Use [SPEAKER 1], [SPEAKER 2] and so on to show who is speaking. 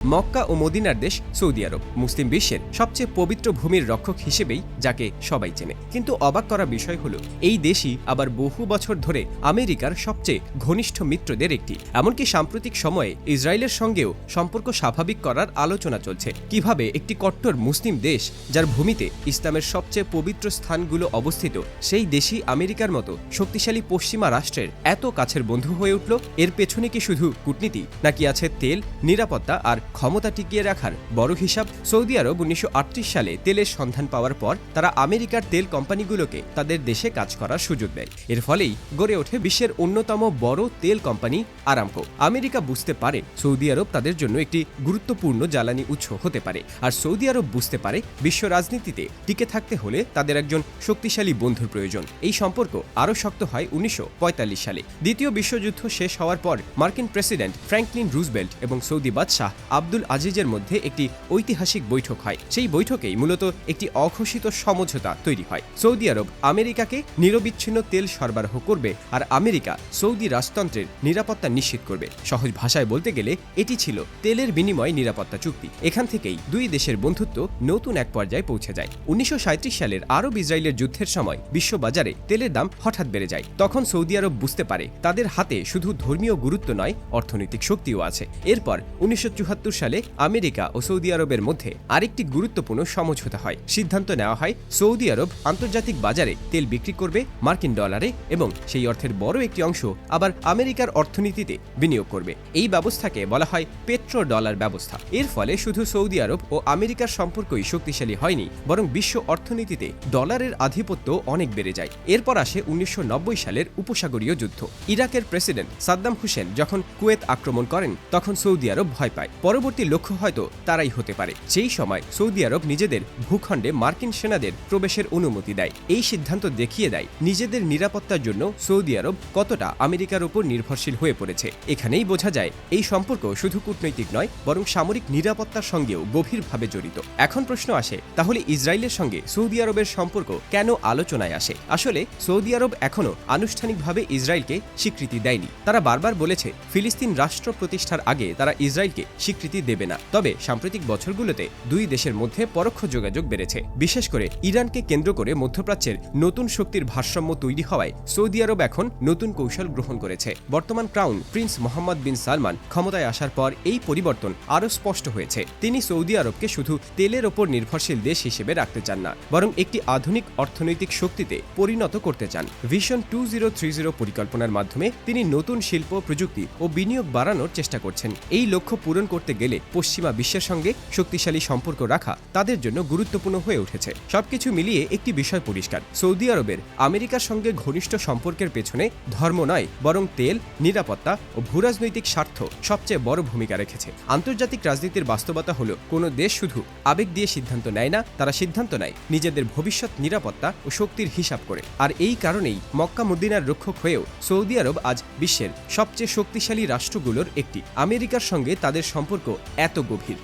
[SPEAKER 1] মক্কা ও মদিনার দেশ সৌদি আরব মুসলিম বিশ্বের সবচেয়ে পবিত্র ভূমির রক্ষক হিসেবেই যাকে সবাই চেনে। কিন্তু অবাক করা বিষয় হলো এই দেশই আবার বহু বছর ধরে আমেরিকার সবচেয়ে ঘনিষ্ঠ মিত্রদের একটি। এমনকি সাম্প্রতিক সময়ে ইসরায়েলের সঙ্গেও সম্পর্ক স্বাভাবিক করার আলোচনা চলছে। কিভাবে একটি কট্টর মুসলিম দেশ, যার ভূমিতে ইসলামের সবচেয়ে পবিত্র স্থানগুলো অবস্থিত, সেই দেশই আমেরিকার মতো শক্তিশালী পশ্চিমা রাষ্ট্রের এত কাছের বন্ধু হয়ে উঠল? এর পেছনে কি শুধু কূটনীতি, নাকি আছে তেল, নিরাপত্তা আর ক্ষমতা টিকিয়ে রাখার বড় হিসাব? সৌদি আরব ১৯৩৮ সালে তেলের সন্ধান পাওয়ার পর তারা আমেরিকার তেল কোম্পানিগুলোকে তাদের দেশে কাজ করার সুযোগ দেয়। এর ফলেই গড়ে ওঠে বিশ্বের অন্যতম বড় তেল কোম্পানি আরামকো। আমেরিকা বুঝতে পারে সৌদি আরব তাদের জন্য একটি গুরুত্বপূর্ণ জ্বালানি উৎস হতে পারে, আর সৌদি আরব বুঝতে পারে বিশ্ব রাজনীতিতে টিকে থাকতে হলে তাদের একজন শক্তিশালী বন্ধুর প্রয়োজন। এই সম্পর্ক আরও শক্ত হয় ১৯৪৫ সালে। দ্বিতীয় বিশ্বযুদ্ধ শেষ হওয়ার পর মার্কিন প্রেসিডেন্ট ফ্র্যাঙ্কলিন রুজভেল্ট এবং সৌদি বাদশাহ আব্দুল আজিজের মধ্যে একটি ঐতিহাসিক বৈঠক হয়। সেই বৈঠকেই মূলত একটি অঘোষিত সমঝোতা তৈরি হয়। সৌদি আরব আমেরিকাকে নিরবিচ্ছিন্ন তেল সরবরাহ করবে, আর আমেরিকা সৌদি রাজতন্ত্রের নিরাপত্তা নিশ্চিত করবে। সহজ ভাষায় বলতে গেলে এটি ছিল তেলের বিনিময় নিরাপত্তা চুক্তি। এখান থেকেই দুই দেশের বন্ধুত্ব নতুন এক পর্যায়ে পৌঁছে যায়। ১৯৩৭ সালের আরব ইসরায়েলের যুদ্ধের সময় বিশ্ববাজারে তেলের দাম হঠাৎ বেড়ে যায়। তখন সৌদি আরব বুঝতে পারে তাদের হাতে শুধু ধর্মীয় গুরুত্ব নয়, অর্থনৈতিক শক্তিও আছে। এরপর ১৯৭৪ সালে আমেরিকা ও সৌদি আরবের মধ্যে আরেকটি গুরুত্বপূর্ণ সমঝোতা হয়। সিদ্ধান্ত নেওয়া হয় সৌদি আরব আন্তর্জাতিক বাজারে তেল বিক্রি করবে মার্কিন ডলারে, এবং সেই অর্থের বড় একটি অংশ আবার আমেরিকার অর্থনীতিতে বিনিয়োগ করবে। এই ব্যবস্থাকে বলা হয় পেট্রো ডলার ব্যবস্থা। এর ফলে শুধু সৌদি আরব ও আমেরিকার সম্পর্কই শক্তিশালী হয়নি, বরং বিশ্ব অর্থনীতিতে ডলারের আধিপত্য অনেক বেড়ে যায়। এরপর আসে ১৯৯০ সালের উপসাগরীয় যুদ্ধ। ইরাকের প্রেসিডেন্ট সাদ্দাম হুসেন যখন কুয়েত আক্রমণ করেন, তখন সৌদি আরব ভয় পায়। পরবর্তী লক্ষ্য হয়তো তারাই হতে পারে। সেই সময় সৌদি আরব নিজেদের ভূখণ্ডে মার্কিন সেনাদের প্রবেশের অনুমতি দেয়। এই সিদ্ধান্ত দেখিয়ে দেয় নিজেদের নিরাপত্তার জন্য সৌদি আরব কতটা আমেরিকার উপর নির্ভরশীল হয়ে পড়েছে। এখানেই বোঝা যায় এই সম্পর্ক শুধু কূটনৈতিক নয়, বরং সামরিক নিরাপত্তার সঙ্গেও গভীরভাবে জড়িত। এখন প্রশ্ন আসে, তাহলে ইসরায়েলের সঙ্গে সৌদি আরবের সম্পর্ক কেন আলোচনায় আসে? আসলে সৌদি আরব এখনও আনুষ্ঠানিকভাবে ইসরায়েলকে স্বীকৃতি দেয়নি। তারা বারবার বলেছে ফিলিস্তিন রাষ্ট্র প্রতিষ্ঠার আগে তারা ইসরায়েলকে স্বীকৃতি দেবে না। তবে সাম্প্রতিক বছরগুলোতে দুই দেশের মধ্যে পরোক্ষ যোগাযোগ বেড়েছে। বিশেষ করে ইরানকে কেন্দ্র করে মধ্যপ্রাচ্যের নতুন শক্তির ভারসাম্য তৈরি হওয়ায় সৌদি আরব এখন নতুন কৌশল গ্রহণ করেছে। বর্তমান ক্রাউন প্রিন্স মোহাম্মদ বিন সালমান ক্ষমতায় আসার পর এই পরিবর্তন আরও স্পষ্ট হয়েছে। তিনি সৌদি আরবকে শুধু তেলের ওপর নির্ভরশীল দেশ হিসেবে রাখতে চান না, বরং একটি আধুনিক অর্থনৈতিক শক্তিতে পরিণত করতে চান। ভিশন 2030 পরিকল্পনার মাধ্যমে তিনি নতুন শিল্প, প্রযুক্তি ও বিনিয়োগ বাড়ানোর চেষ্টা করছেন। এই লক্ষ্য পূরণ করতে গেলে পশ্চিমা বিশ্বের সঙ্গে শক্তিশালী সম্পর্ক রাখা তাদের জন্য গুরুত্বপূর্ণ হয়ে উঠেছে। সবকিছু মিলিয়ে একটি বিষয় পরিষ্কার, সৌদি আরবের আমেরিকার সঙ্গে ঘনিষ্ঠ সম্পর্কের পেছনে ধর্ম নয়, বরং তেল, নিরাপত্তা ও ভূরাজনৈতিক স্বার্থ সবচেয়ে বড় ভূমিকা রেখেছে। আন্তর্জাতিক রাজনীতির বাস্তবতা হলো কোনো দেশ শুধু আবেগ দিয়ে সিদ্ধান্ত নেয় না, তারা সিদ্ধান্ত নেয় নিজেদের ভবিষ্যৎ নিরাপত্তা ও শক্তির হিসাব করে। আর এই কারণেই মক্কা মদিনার রক্ষক হয়েও সৌদি আরব আজ বিশ্বের সবচেয়ে শক্তিশালী রাষ্ট্রগুলোর একটি। আমেরিকার সঙ্গে তাদের সম্পর্ক এত গভীর,